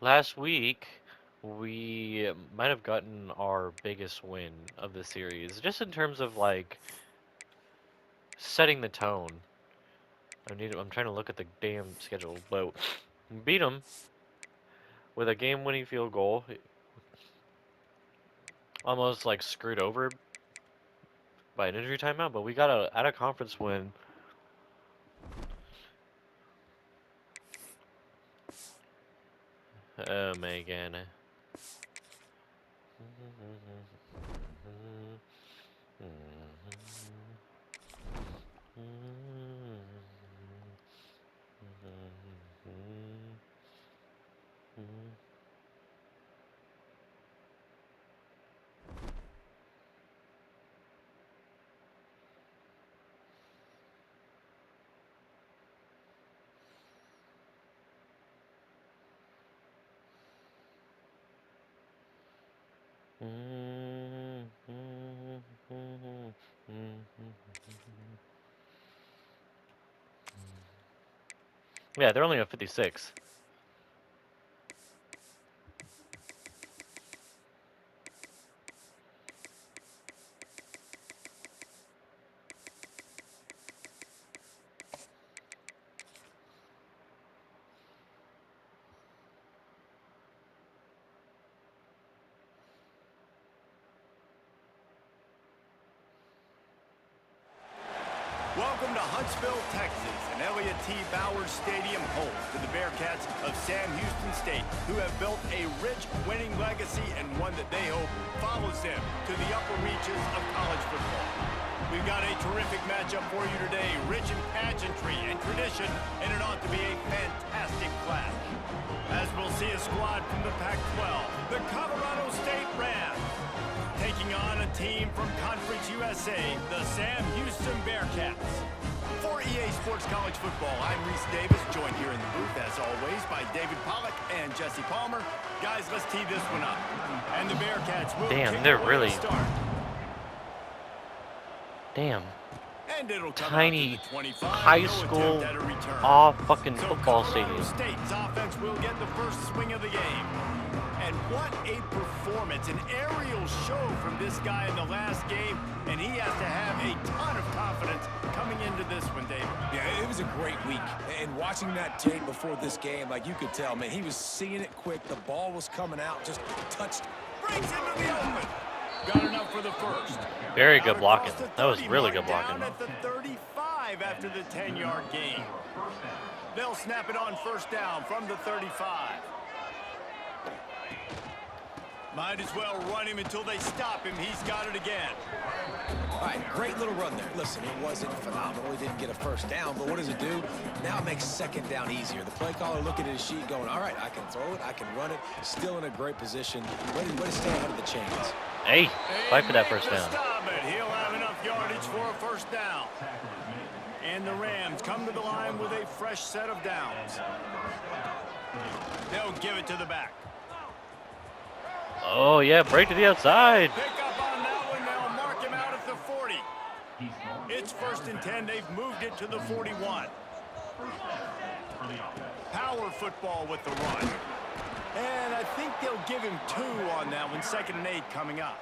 Last week, we might have gotten our biggest win of the series, just in terms of like setting the tone. I'm trying to look at the damn schedule, but we beat them with a game-winning field goal, almost like screwed over by an injury timeout, but we got a out of conference win. Oh my god. Yeah, they're only at 56. Welcome to Huntsville, Texas, and Elliott T. Bowers Stadium home to the Bearcats of Sam Houston State, who have built a rich winning legacy and one that they hope follows them to the upper reaches of college football. We've got a terrific matchup for you today, rich in pageantry and tradition, and it ought to be a fantastic clash. As we'll see a squad from the Pac-12, the Colorado State Rams, taking on a team from Conference USA, the Sam Houston Bearcats. For EA Sports College Football, I'm Reese Davis, joined here in the booth, as always, by David Pollack and Jesse Palmer. Guys, let's tee this one up. And the Bearcats will Damn, they're really start. damn. And it'll come Tiny out to the 25, high school fucking so football the stadium. Colorado State's offense will get the first swing of the game. And what a performance, an aerial show from this guy in the last game, and he has to have a ton of confidence coming into this one, David. Yeah, it was a great week, and watching that tape before this game, like you could tell, man, he was seeing it quick, the ball was coming out, just touched. Breaks into the open. Got enough for the first. Very good blocking. That was really good blocking. Down at the 35 after the 10-yard gain. They'll snap it on first down from the 35. Might as well run him until they stop him. He's got it again. All right, great little run there. Listen, it wasn't phenomenal. He didn't get a first down, but what does it do? Now it makes second down easier. The play caller looking at his sheet going, all right, I can throw it, I can run it. Still in a great position. Way to stay ahead of the chains. Hey, fight for that first down. Stop it. He'll have enough yardage for a first down. And the Rams come to the line with a fresh set of downs. They'll give it to the back. Oh yeah, break to the outside. Pick up on that one. They'll mark him out at the 40. It's 1st and 10. They've moved it to the 41. Power football with the run. And I think they'll give him 2 on that one. 2nd and 8 coming up.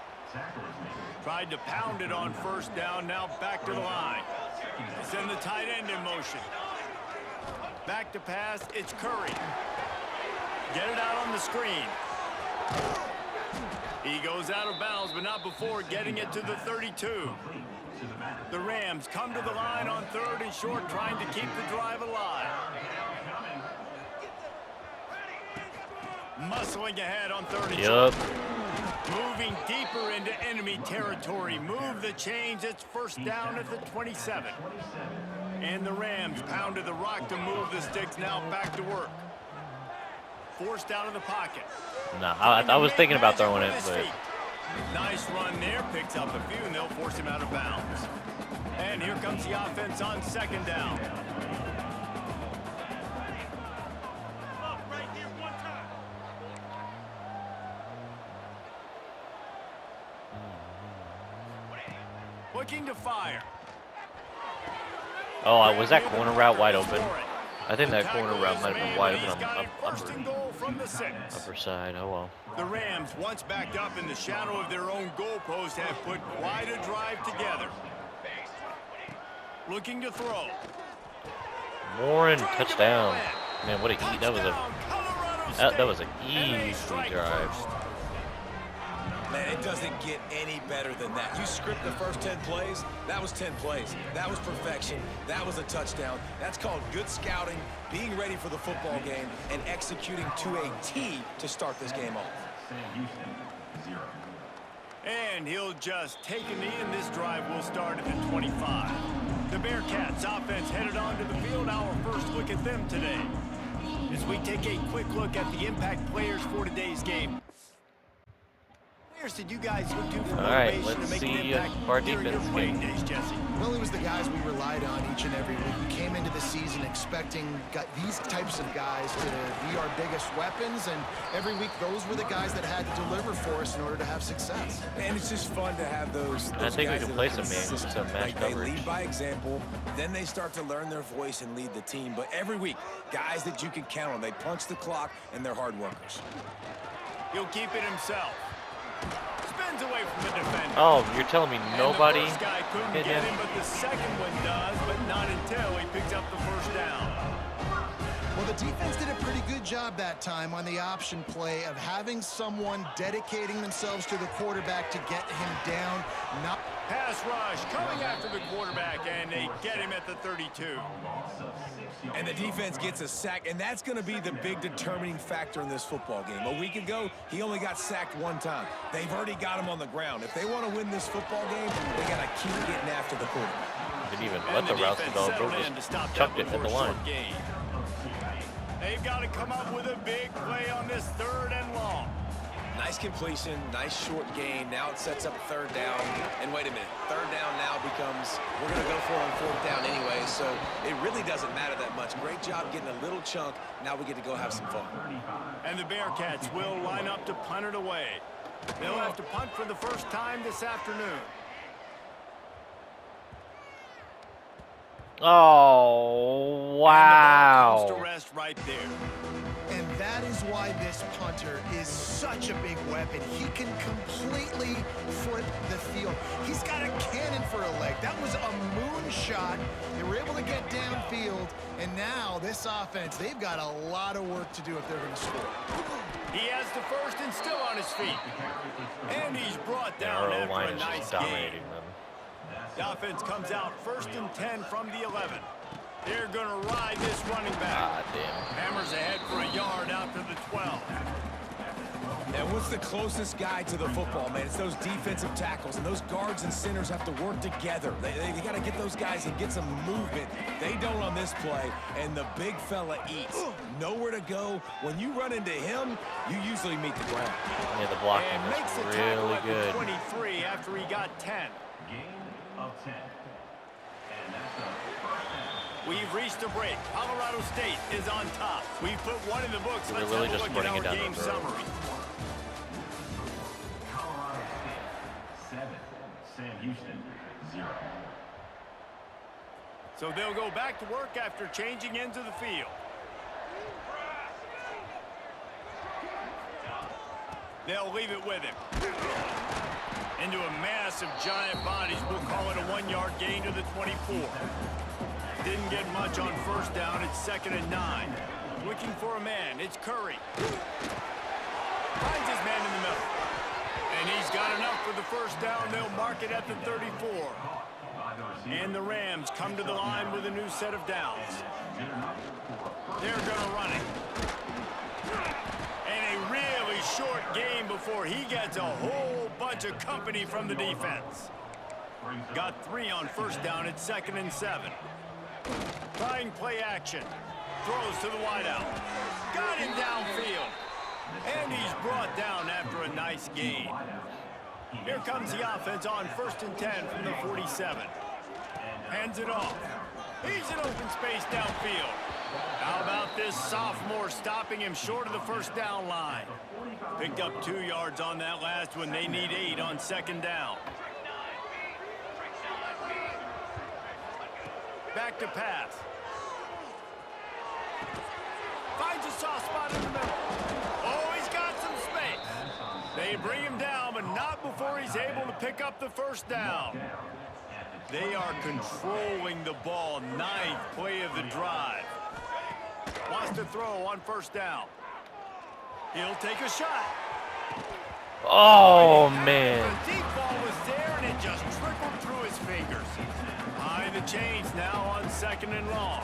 Tried to pound it on first down. Now back to the line. Send the tight end in motion. Back to pass. It's Curry. Get it out on the screen. He goes out of bounds, but not before getting it to the 32. The Rams come to the line on 3rd and short, trying to keep the drive alive. Muscling ahead on 3rd and short. Moving deeper into enemy territory. Move the chains. It's first down at the 27. And the Rams pounded the rock to move the sticks. Now back to work. Forced out of the pocket. Nah, I was thinking about throwing it, but nice run there. Picks up a few, and they'll force him out of bounds. And here comes the offense on 2nd down. Looking to fire. oh, was that corner route wide open? I think The that corner tackle route is might have been made, wide and open he's got on it first and goal from the 6. upper side. Oh well. The Rams, once backed up in the shadow of their own goalpost, have put quite a drive together. Looking to throw. Warren Trying to touchdown. bail in. Man, what a that was a Touchdown, Colorado that was an State. And they easy strike drive. first. Man, it doesn't get any better than that. You script the first 10 plays, that was 10 plays. That was perfection. That was a touchdown. That's called good scouting, being ready for the football game, and executing to a T to start this game off. And he'll just take a knee, and this drive will start at the 25. The Bearcats offense headed onto the field. Our first look at them today. As we take a quick look at the impact players for today's game. Did you guys look to for All right, motivation let's to make an see impact our during your defense playing game. days, Jesse? Well, it was the guys we relied on each and every week. We came into the season expecting these types of guys to be our biggest weapons, and every week those were the guys that had to deliver for us in order to have success. And it's just fun to have those I think we guys can that play are some games consistent. to match Like, they coverage. lead by example, then they start to learn their voice and lead the team. But every week, guys that you can count on, they punch the clock, and they're hard workers. He'll keep it himself. Spins away from the defender. Oh, you're telling me And nobody the first guy couldn't hit get him? him, but the second one does, but not until he picks up the first down. Well, the defense did a pretty good job that time on the option play of having someone dedicating themselves to the quarterback to get him down. Not Pass rush coming after the quarterback, and they get him at the 32. And the defense gets a sack, and that's going to be the big determining factor in this football game. A week ago, he only got sacked one time. They've already got him on the ground. If they want to win this football game, they got to keep getting after the quarterback. Didn't even And let the routes defense develop. settled Bro in to just stop chucked that it at the for a line. short gain. They've got to come up with a big play on this 3rd and long. Nice completion, nice short gain. Now it sets up a 3rd down. And wait a minute, 3rd down now becomes, we're going to go for it on 4th down anyway, so it really doesn't matter that much. Great job getting a little chunk. Now we get to go have some fun. And the Bearcats will line up to punt it away. They'll have to punt for the first time this afternoon. Oh, And the ball wow. comes to rest right there. And that is why this punter is such a big weapon. He can completely flip the field. He's got a cannon for a leg. That was a moonshot. They were able to get downfield, and now this offense, they've got a lot of work to do if they're going to score. He has the first and still on his feet. And he's brought down Our after line a is nice just game. dominating them. The offense comes out 1st and 10 from the 11. They're going to ride this running back. God damn. Hammers ahead for a yard out to the 12. And what's the closest guy to the football, man? It's those defensive tackles, and those guards and centers have to work together. They got to get those guys and get some movement. They don't on this play, and the big fella eats. Nowhere to go. When you run into him, you usually meet the ground. Yeah, the blocking And makes the is tackle really at good. the 23 after he got 10. Gain of 10. And that's a We've reached a break. Colorado State is on top. We've put one in the books. We're Let's really have a just look at running it our down game the road. summary. Colorado State 7. Sam Houston 0. So they'll go back to work after changing into the field. They'll leave it with him. Into a mass of giant bodies. We'll call it a 1-yard gain to the 24. Didn't get much on 1st down. It's 2nd and 9. Looking for a man. It's Curry. Finds his man in the middle. And he's got enough for the 1st down. They'll mark it at the 34. And the Rams come to the line with a new set of downs. They're going to run it. And a really short game before he gets a whole bunch of company from the defense. Got 3 on 1st down. It's 2nd and 7. Trying play action. Throws to the wideout. Got him downfield. And he's brought down after a nice gain. Here comes the offense on 1st and 10 from the 47. Hands it off. He's in open space downfield. How about this sophomore stopping him short of the 1st down line? Picked up 2 yards on that last one. They need 8 on 2nd down. Back to pass. soft spot in the middle. Oh, he's got some space. They bring him down, but not before he's able to pick up the first down. They are controlling the ball. 9th play of the drive. Wants to throw on first down. He'll take a shot. Oh, man. The deep ball was there, and it just trickled through his fingers. Behind the chains now on 2nd and long.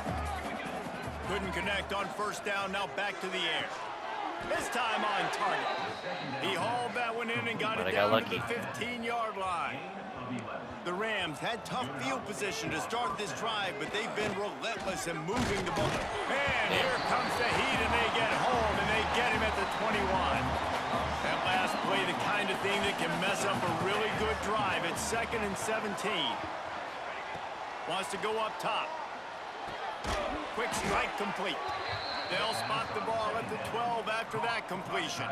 Couldn't connect on first down, now back to the air. This time on target. He hauled that one in and got it down to the 15-yard line. The Rams had tough field position to start this drive, but they've been relentless in moving the ball. And here comes the heat, and they get home, and they get him at the 21. That last play, the kind of thing that can mess up a really good drive. It's 2nd and 17. Wants to go up top. Quick strike complete. They'll spot the ball at the 12 after that completion.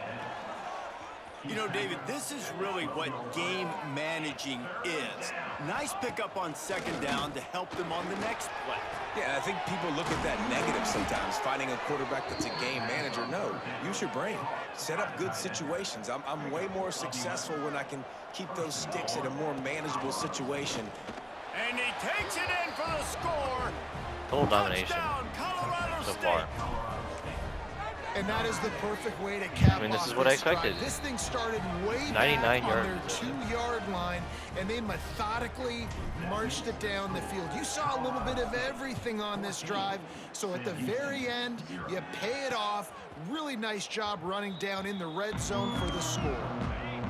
You know, David, this is really what game managing is. Nice pickup on 2nd down to help them on the next play. Yeah, I think people look at that negative sometimes, finding a quarterback that's a game manager. No, use your brain. Set up good situations. I'm way more successful when I can keep those sticks in a more manageable situation. And he takes it in for the score. Total domination Touchdown, Colorado so State. far. And that is the perfect way to cap I mean, this off is what I drive. expected. This thing started way 99 back on yards. their 2-yard line, and they methodically marched it down the field. You saw a little bit of everything on this drive, so at the very end, you pay it off. Really nice job running down in the red zone for the score.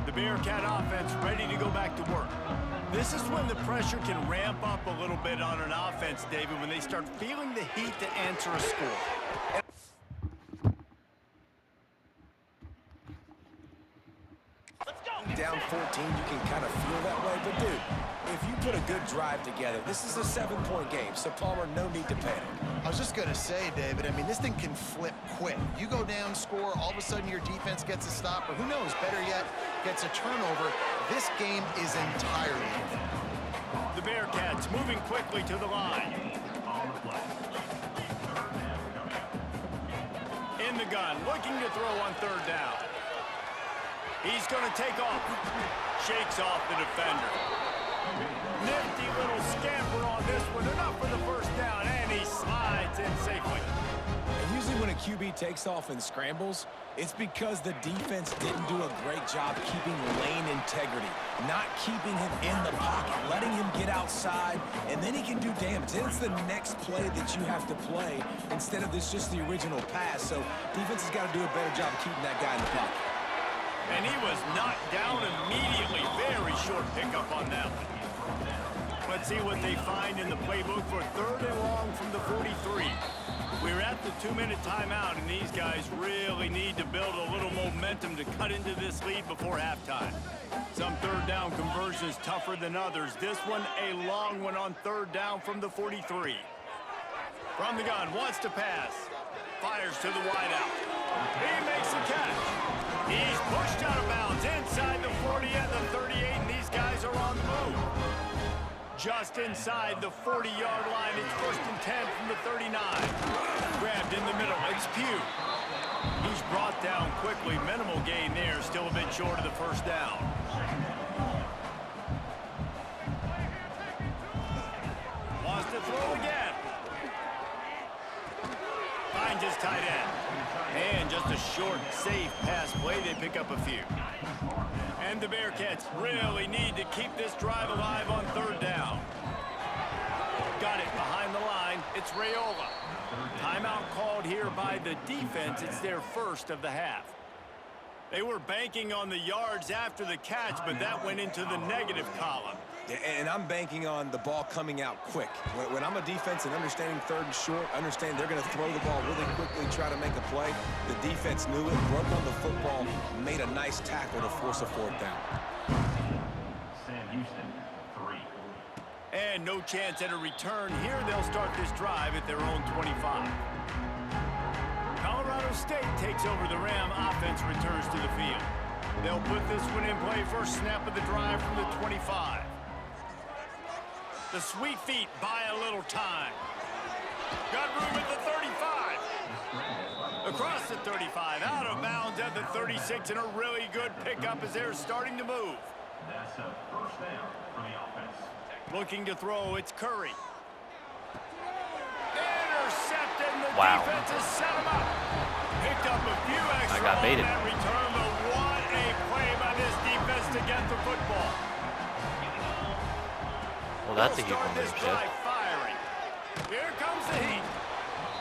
The Bearcat offense ready to go back to work. This is when the pressure can ramp up a little bit on an offense, David, when they start feeling the heat to answer a score. Down 14, you can kind of feel that way. But, dude, if you put a good drive together, this is a 7-point game. So, Palmer, no need to panic. I was just going to say, David, I mean, this thing can flip quick. You go down, score, all of a sudden your defense gets a stop, or who knows, better yet, gets a turnover. This game is entirely different. The Bearcats moving quickly to the line. In the gun, looking to throw on 3rd down. He's going to take off. Shakes off the defender. Nifty little scamper on this one. Enough for the first down, and he slides in safely. And usually when a QB takes off and scrambles, it's because the defense didn't do a great job keeping lane integrity, not keeping him in the pocket, letting him get outside, and then he can do damage. Then it's the next play that you have to play instead of this just the original pass. So defense has got to do a better job of keeping that guy in the pocket. And he was knocked down immediately. Very short pickup on that one. Let's see what they find in the playbook for 3rd and long from the 43. We're at the 2-minute timeout, and these guys really need to build a little momentum to cut into this lead before halftime. Some 3rd down conversions tougher than others. This one, a long one on 3rd down from the 43. From the gun, wants to pass. Fires to the wideout. He makes the catch. He's pushed out of bounds inside the 40 and the 38, and these guys are on the move. Just inside the 40-yard line, it's 1st and 10 from the 39. Grabbed in the middle, it's Pugh. He's brought down quickly, minimal gain there, still a bit short of the first down. Wants to throw again. Finds his tight end. And just a short, safe pass play. They pick up a few. And the Bearcats really need to keep this drive alive on 3rd down. Got it behind the line. It's Raiola. Timeout called here by the defense. It's their first of the half. They were banking on the yards after the catch, but that went into the negative column. Yeah, and I'm banking on the ball coming out quick. When I'm a defense and understanding 3rd and short, understand they're going to throw the ball really quickly, try to make a play. The defense knew it, broke on the football, made a nice tackle to force a 4th down. Sam Houston, 3. And no chance at a return here. They'll start this drive at their own 25. Colorado State takes over the Ram. Offense returns to the field. They'll put this one in play. First snap of the drive from the 25. The sweet feet buy a little time. Got room at the 35. Across the 35, out of bounds at the 36, and a really good pickup as they're starting to move. That's a first down for the offense. Looking to throw, it's Curry. Intercepted, and the Wow. defense has set him up. Picked up a few extra got on baited. that return, but what a play by this defense to get the football. Well, that's a They'll huge start this move, drive firing. Here comes the heat.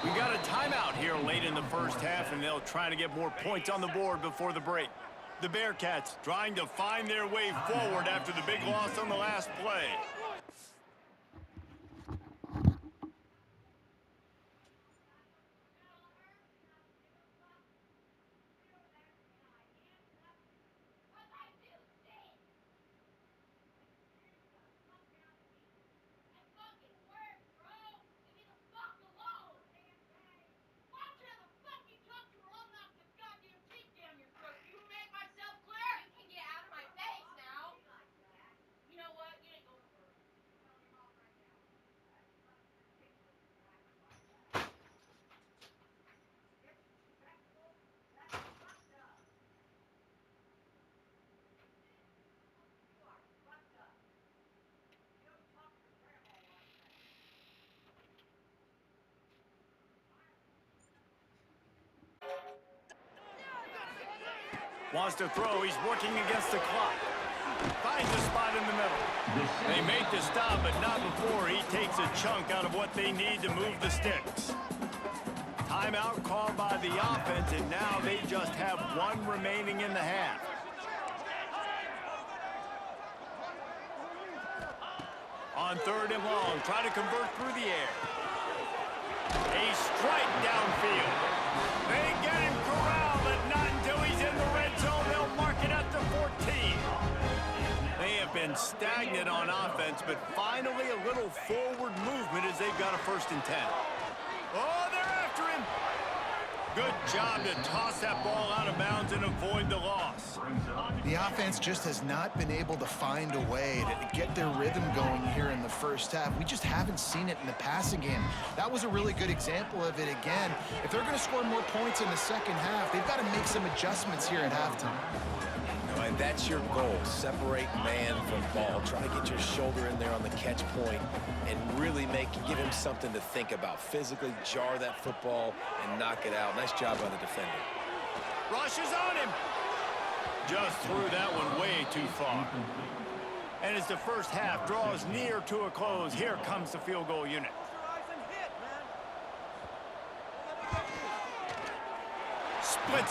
We got a timeout here late in the first half, and they'll try to get more points on the board before the break. The Bearcats trying to find their way forward after the big loss on the last play. Wants to throw. He's working against the clock. Finds a spot in the middle. They make the stop, but not before he takes a chunk out of what they need to move the sticks. Timeout called by the offense, and now they just have one remaining in the half. On 3rd and long, try to convert through the air. A strike downfield. They get him corralled, but not until he's in the red zone. They'll mark it at the 14. They have been stagnant on offense, but finally a little forward movement as they've got a 1st and 10. Oh, they're after him. Good job to toss that ball out of bounds and avoid the loss. The offense just has not been able to find a way to get their rhythm going here in the first half. We just haven't seen it in the passing game. That was a really good example of it again. If they're going to score more points in the second half, they've got to make some adjustments here at halftime. And that's your goal. Separate man from ball. Try to get your shoulder in there on the catch point and really give him something to think about. Physically jar that football and knock it out. Nice job by the defender. Rush is on him. Just threw that one way too far. And as the first half draws near to a close, here comes the field goal unit. Split.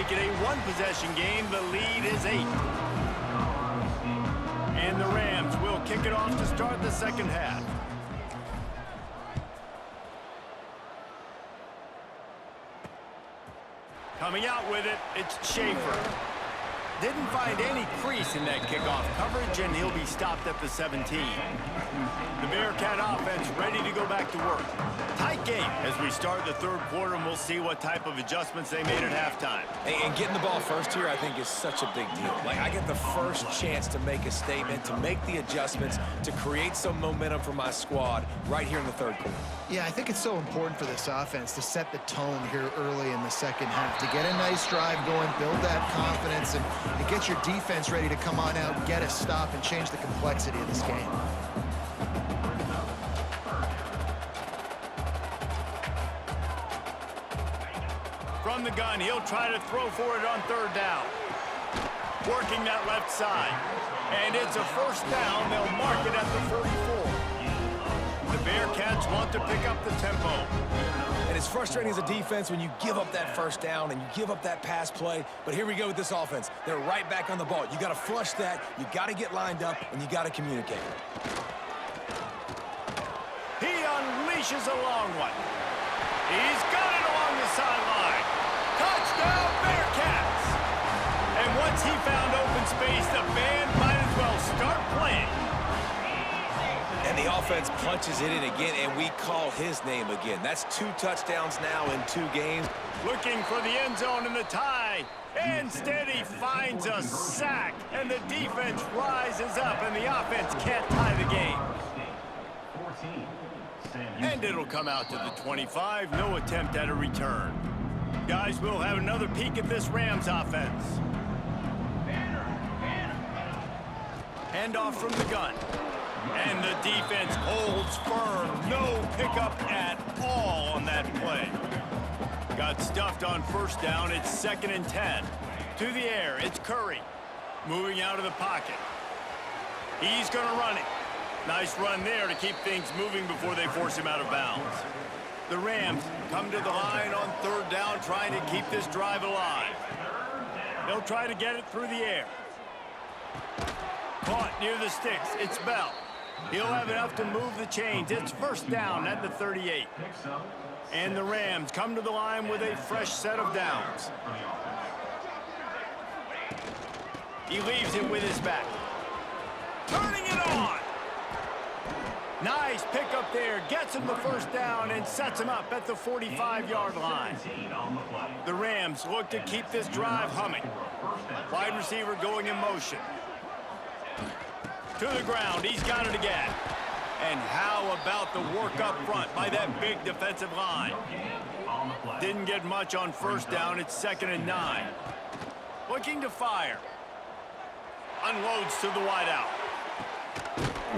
make it a one-possession game. The lead is 8. And the Rams will kick it off to start the second half. Coming out with it, it's Schaefer. Didn't find any crease in that kickoff coverage, and he'll be stopped at the 17. The Bearcat offense ready to go back to work. Tight game as we start the third quarter, and we'll see what type of adjustments they made at halftime. And getting the ball first here, I think, is such a big deal. Like, I get the first chance to make a statement, to make the adjustments, to create some momentum for my squad right here in the third quarter. Yeah, I think it's so important for this offense to set the tone here early in the second half, to get a nice drive going, build that confidence, and get your defense ready to come on out, get a stop, and change the complexity of this game. From the gun, he'll try to throw for it on third down. Working that left side. And it's a first down. They'll mark it at the 44. The Bearcats want to pick up the tempo. And it's frustrating as a defense when you give up that first down and you give up that pass play. But here we go with this offense. They're right back on the ball. You got to flush that. You got to get lined up, and you got to communicate. He unleashes a long one. He's got it along the sideline. Touchdown, Bearcats! And once he found open space, the band might as well start playing. And the offense punches it in again, and we call his name again. That's 2 touchdowns now in 2 games. Looking for the end zone in the tie. Instead, he finds a sack, and the defense rises up, and the offense can't tie the game. 14. And it'll come out to the 25. No attempt at a return. Guys, we'll have another peek at this Rams offense. Handoff from the gun. And the defense holds firm. No pickup at all on that play. Got stuffed on first down. It's 2nd and 10. To the air, it's Curry. Moving out of the pocket. He's going to run it. Nice run there to keep things moving before they force him out of bounds. The Rams come to the line on third down, trying to keep this drive alive. They'll try to get it through the air. Caught near the sticks. It's Bell. He'll have enough to move the chains. It's first down at the 38. And the Rams come to the line with a fresh set of downs. He leaves it with his back. Turning it on. Nice pickup there. Gets him the first down and sets him up at the 45-yard line. The Rams look to keep this drive humming. Wide receiver going in motion. To the ground. He's got it again. And how about the work up front by that big defensive line? Didn't get much on first down. It's 2nd and 9. Looking to fire. Unloads to the wideout.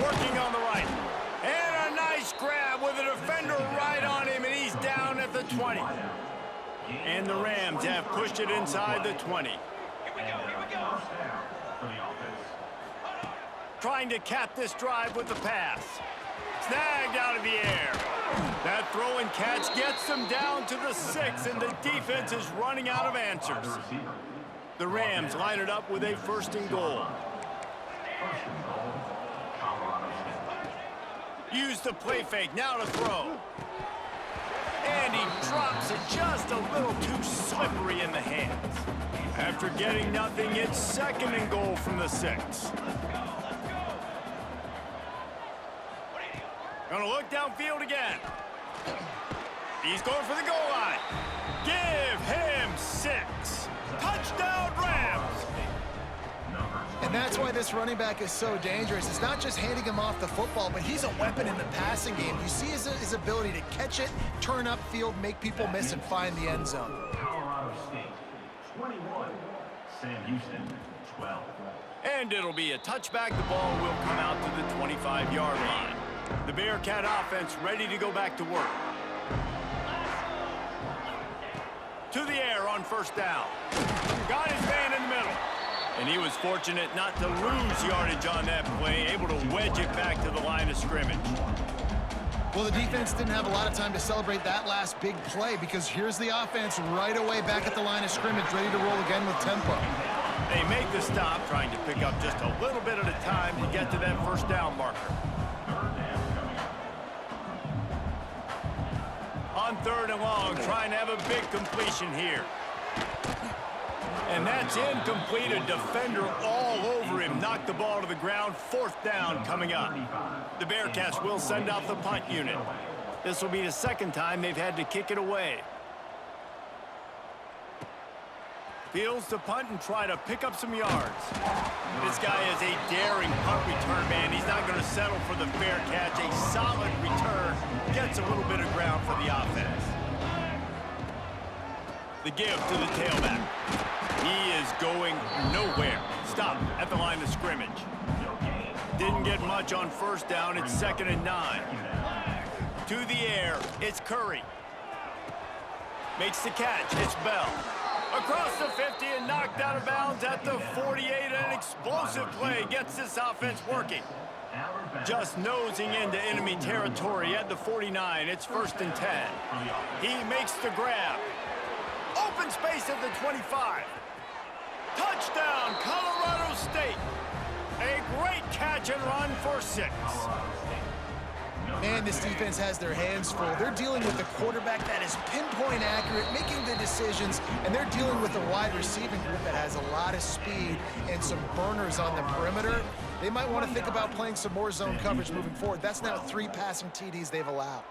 Working on the right. And a nice grab with a defender right on him, and he's down at the 20. And the Rams have pushed it inside the 20. Here we go. Trying to cap this drive with the pass. Snagged out of the air. That throw and catch gets them down to the 6, and the defense is running out of answers. The Rams line it up with a 1st and goal. Use the play fake, now to throw. And he drops it just a little too slippery in the hands. After getting nothing, it's 2nd and goal from the 6. Gonna look downfield again. He's going for the goal line. Give him 6. Touchdown, Rams! And that's why this running back is so dangerous. It's not just handing him off the football, but he's a weapon in the passing game. You see his ability to catch it, turn upfield, make people miss, and find the end zone. Colorado State, 21. Sam Houston, 12. And it'll be a touchback. The ball will come out to the 25-yard line. The Bearcat offense ready to go back to work. To the air on first down. Got his man in the middle. And he was fortunate not to lose yardage on that play, able to wedge it back to the line of scrimmage. Well, the defense didn't have a lot of time to celebrate that last big play because here's the offense right away back at the line of scrimmage, ready to roll again with tempo. They make the stop, trying to pick up just a little bit at a time to get to that first down marker. On 3rd and long, trying to have a big completion here. And that's incomplete. A defender all over him. Knocked the ball to the ground. 4th down coming up. The Bearcats will send out the punt unit. This will be the 2nd time they've had to kick it away. Fields to punt and try to pick up some yards. This guy is a daring punt return man. He's not going to settle for the fair catch. A solid return. Gets a little bit of ground for the offense. The give to the tailback. He is going nowhere. Stop at the line of scrimmage. Didn't get much on 1st down. It's 2nd and 9. To the air, it's Curry. Makes the catch. It's Bell. Across the 50 and knocked out of bounds at the 48. An explosive play gets this offense working. Just nosing into enemy territory at the 49. It's 1st and 10. He makes the grab. Open space at the 25. Touchdown, Colorado State. A great catch and run for 6. Man, this defense has their hands full. They're dealing with a quarterback that is pinpoint accurate, making the decisions, and they're dealing with a wide receiving group that has a lot of speed and some burners on the perimeter. They might want to think about playing some more zone coverage moving forward. That's now 3 passing TDs they've allowed.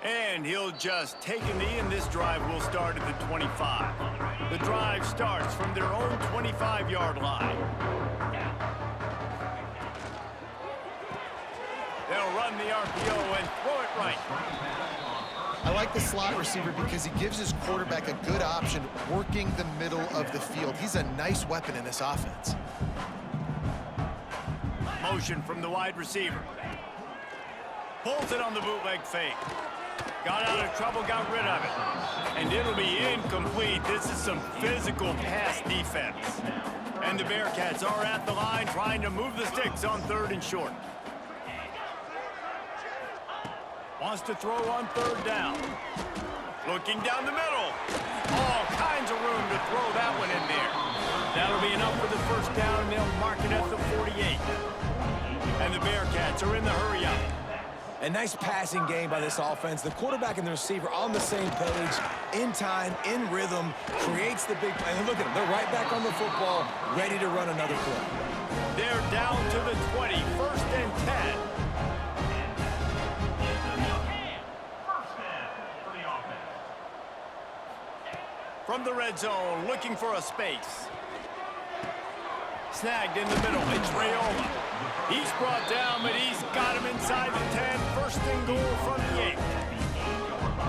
And he'll just take a knee, and this drive will start at the 25. The drive starts from their own 25-yard line. They'll run the RPO and throw it right. I like the slot receiver because he gives his quarterback a good option working the middle of the field. He's a nice weapon in this offense. Motion from the wide receiver. Pulls it on the bootleg fake. Got out of trouble, got rid of it. And it'll be incomplete. This is some physical pass defense. And the Bearcats are at the line trying to move the sticks on 3rd and short. Wants to throw on 3rd down. Looking down the middle. All kinds of room to throw that one in there. That'll be enough for the 1st down, and they'll mark it at the 48. And the Bearcats are in the hurry up. A nice passing game by this offense. The quarterback and the receiver on the same page, in time, in rhythm, creates the big play. And look at them. They're right back on the football, ready to run another play. They're down to the 20, 1st and 10. From the red zone, looking for a space. Snagged in the middle, it's Rayola. He's brought down, but he's got him inside the 10. 1st and goal from the 8.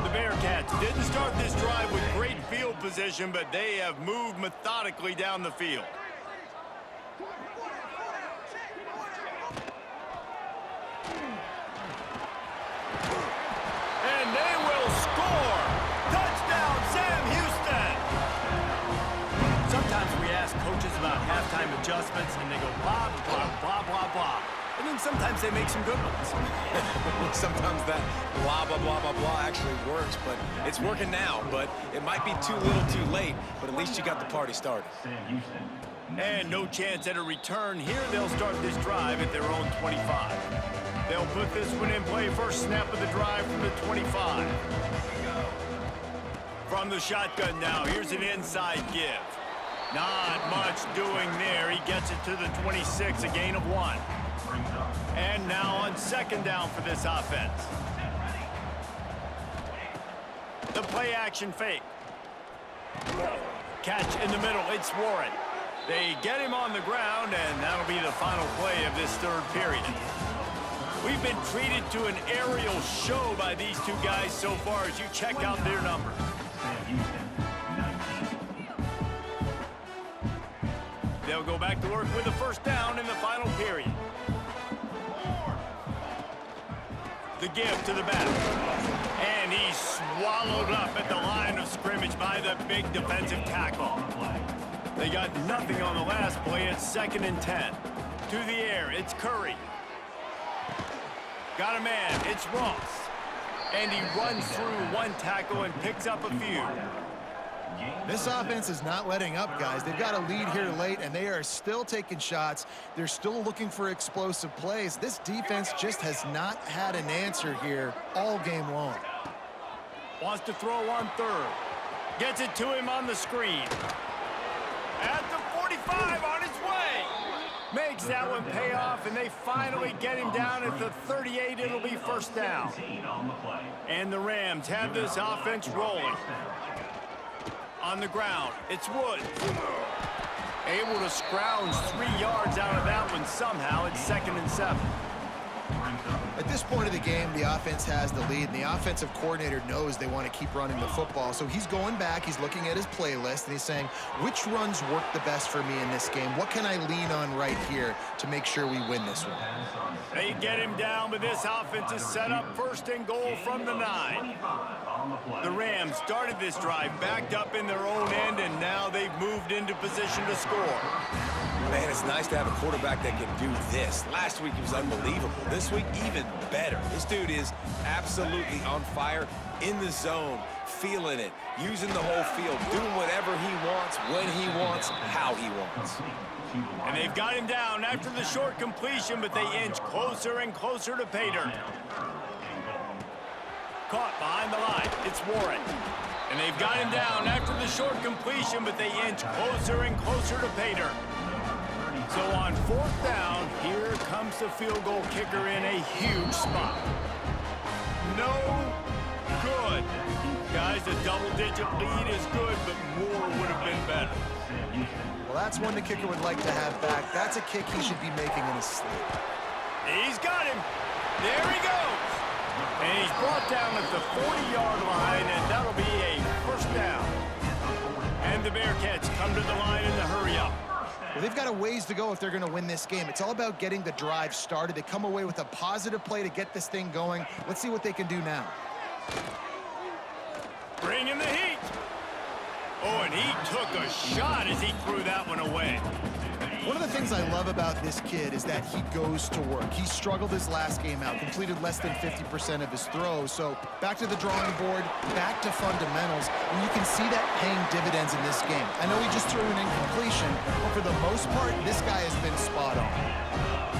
The Bearcats didn't start this drive with great field position, but they have moved methodically down the field. And they will score! Touchdown, Sam Houston! Sometimes we ask coaches about halftime adjustments, and they go blah, blah, blah, blah, blah. And then sometimes they make some good ones. Sometimes that blah, blah, blah, blah, blah actually works, but it's working now. But it might be too little too late, but at least you got the party started. And no chance at a return. Here they'll start this drive at their own 25. They'll put this one in play. First snap of the drive from the 25. From the shotgun now, here's an inside give. Not much doing there. He gets it to the 26, a gain of 1. And now on 2nd down for this offense. The play action fake. Catch in the middle, it's Warren. They get him on the ground, and that'll be the final play of this 3rd period. We've been treated to an aerial show by these two guys so far as you check out their numbers. They'll go back to work with the 1st down in the final period. The give to the back. And he's swallowed up at the line of scrimmage by the big defensive tackle. They got nothing on the last play. It's 2nd and 10. To the air, it's Curry. Got a man. It's Ross. And he runs through one tackle and picks up a few. This offense is not letting up, guys. They've got a lead here late, and they are still taking shots. They're still looking for explosive plays. This defense just has not had an answer here all game long. Wants to throw on third. Gets it to him on the screen. At the 45, on his way. Makes that one pay off, and they finally get him down at the 38. It'll be first down. And the Rams have this offense rolling. On the ground, it's Woods. Able to scrounge 3 yards out of that one somehow. It's 2nd and 7. At this point of the game, the offense has the lead, and the offensive coordinator knows they want to keep running the football. So he's going back, he's looking at his playlist, and he's saying, which runs work the best for me in this game? What can I lean on right here to make sure we win this one? They get him down, but this offense is set up 1st and goal from the 9. The Rams started this drive backed up in their own end, and now they've moved into position to score. Man, it's nice to have a quarterback that can do this. Last week he was unbelievable. This week, even better. This dude is absolutely on fire, in the zone, feeling it, using the whole field, doing whatever he wants, when he wants, how he wants. And they've got him down after the short completion, but they inch closer and closer to pay dirt. Caught behind the line. It's Warren. And they've got him down after the short completion, but they inch closer and closer to pay dirt. So on 4th down, here comes the field goal kicker in a huge spot. No good. Guys, a double-digit lead is good, but more would have been better. Well, that's one the kicker would like to have back. That's a kick he should be making in his sleep. He's got him. There he goes. And he's brought down at the 40-yard line, and that'll be a first down. And the Bearcats come to the line in the hurry-up. Well, they've got a ways to go if they're going to win this game. It's all about getting the drive started. They come away with a positive play to get this thing going. Let's see what they can do now. Bring in the heat. Oh, and he took a shot as he threw that one away. One of the things I love about this kid is that he goes to work. He struggled his last game out, completed less than 50% of his throws. So back to the drawing board, back to fundamentals, and you can see that paying dividends in this game. I know he just threw an incompletion, but for the most part, this guy has been spot on.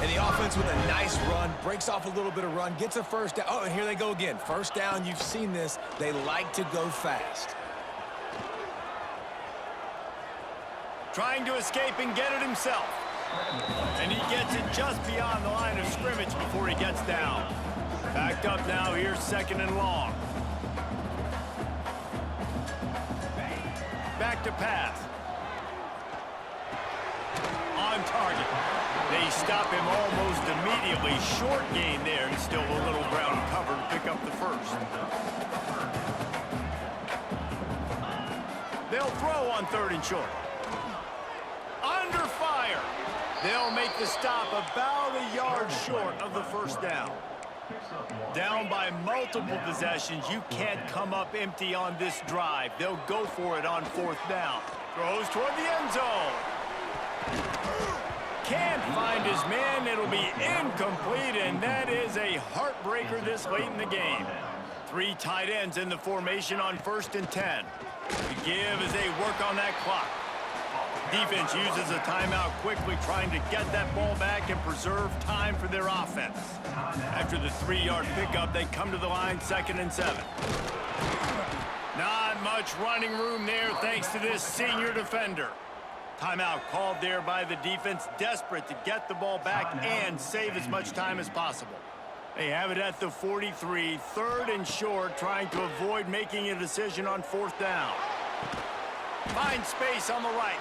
And the offense with a nice run, breaks off a little bit of run, gets a first down. Oh, and here they go again. First down, you've seen this. They like to go fast. Trying to escape and get it himself. And he gets it just beyond the line of scrimmage before he gets down. Backed up now, here's 2nd and long. Back to pass. On target. They stop him almost immediately. Short gain there, and still a little ground cover to pick up the first. They'll throw on 3rd and short. Under fire. They'll make the stop about a yard short of the first down. Down by multiple possessions. You can't come up empty on this drive. They'll go for it on 4th down. Throws toward the end zone. Can't find his man. It'll be incomplete, and that is a heartbreaker this late in the game. 3 tight ends in the formation on 1st and 10. The give as they work on that clock. Defense uses a timeout quickly, trying to get that ball back and preserve time for their offense. After the 3-yard pickup, they come to the line 2nd and 7. Not much running room there thanks to this senior defender. Timeout called there by the defense, desperate to get the ball back and save as much time as possible. They have it at the 43, 3rd and short, trying to avoid making a decision on 4th down. Find space on the right.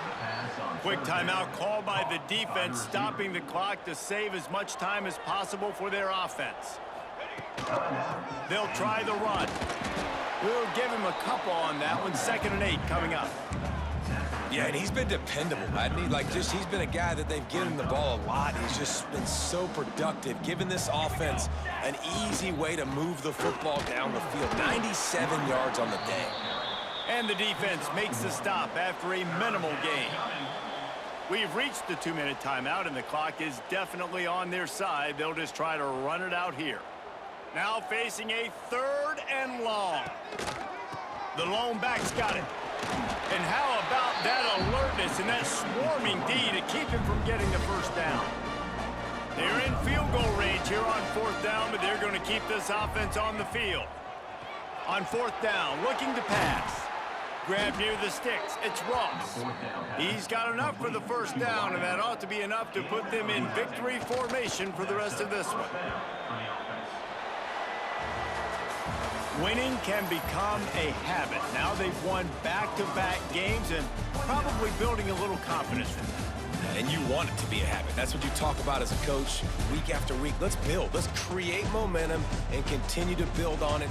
Quick timeout called by the defense, stopping the clock to save as much time as possible for their offense. They'll try the run. We'll give him a couple on that one. 2nd and 8 coming up. Yeah, and he's been dependable. He's been a guy that they've given the ball a lot. He's just been so productive, giving this offense an easy way to move the football down the field. 97 yards on the day. And the defense makes the stop after a minimal gain. We've reached the 2-minute timeout, and the clock is definitely on their side. They'll just try to run it out here. Now facing a 3rd and long. The lone back's got it. And how about that alertness and that swarming D to keep him from getting the first down? They're in field goal range here on 4th down, but they're going to keep this offense on the field. On 4th down, looking to pass. Grab near the sticks. It's Ross. He's got enough for the first down, and that ought to be enough to put them in victory formation for the rest of this one. Winning can become a habit. Now they've won back-to-back games and probably building a little confidence from that. And you want it to be a habit. That's what you talk about as a coach week after week. Let's build. Let's create momentum and continue to build on it.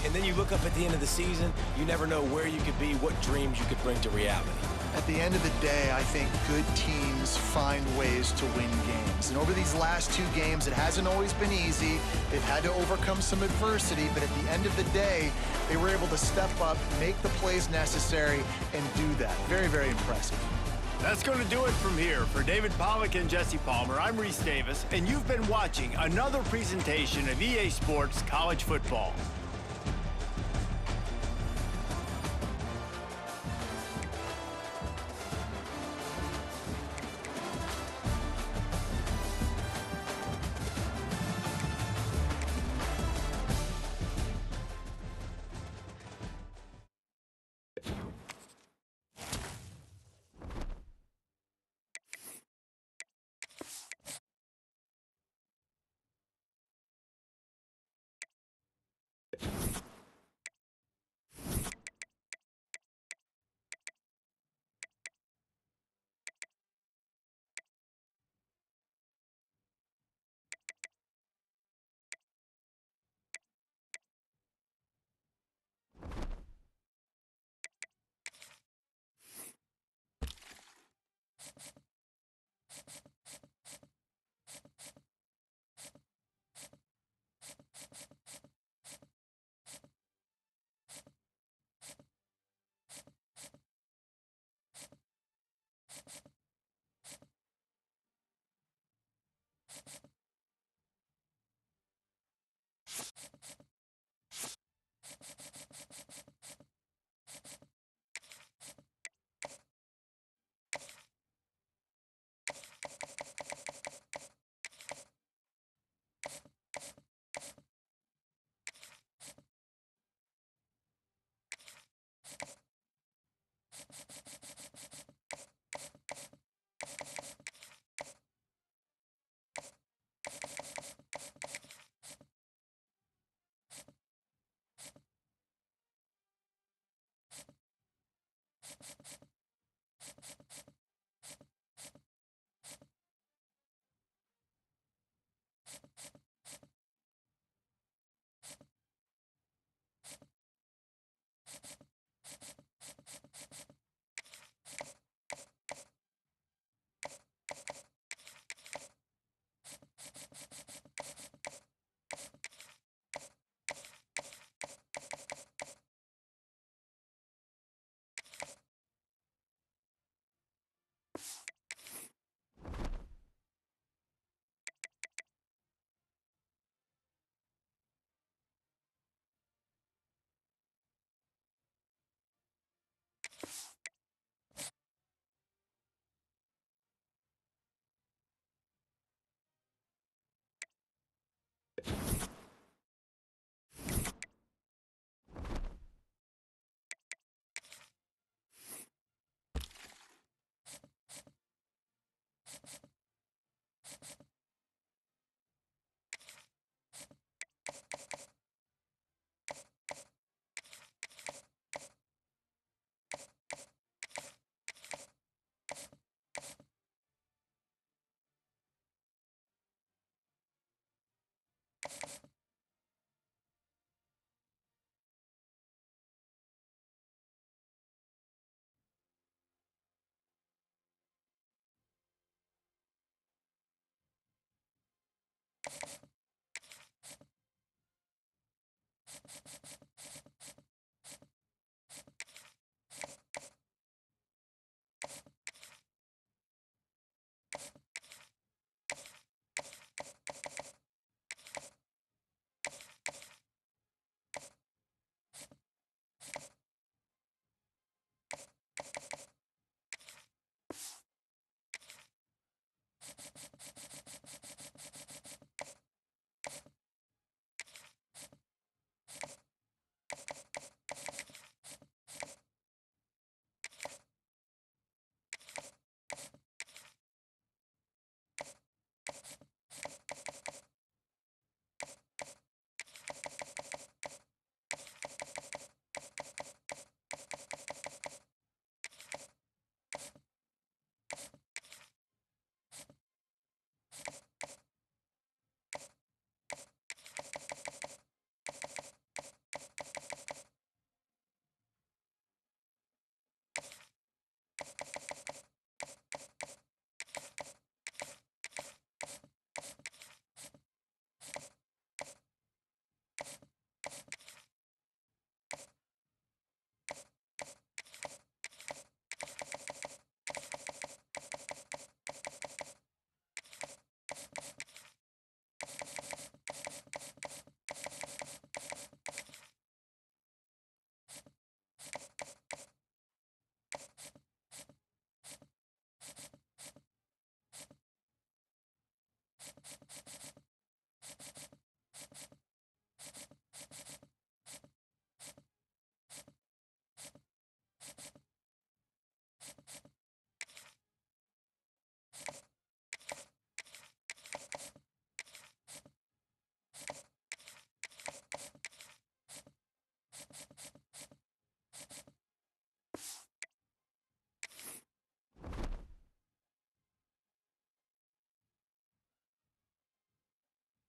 And then you look up at the end of the season, you never know where you could be, what dreams you could bring to reality. At the end of the day, I think good teams find ways to win games. And over these last 2 games, it hasn't always been easy. They've had to overcome some adversity, but at the end of the day, they were able to step up, make the plays necessary, and do that. Very, very impressive. That's going to do it from here. For David Pollack and Jesse Palmer, I'm Reese Davis, and you've been watching another presentation of EA Sports College Football.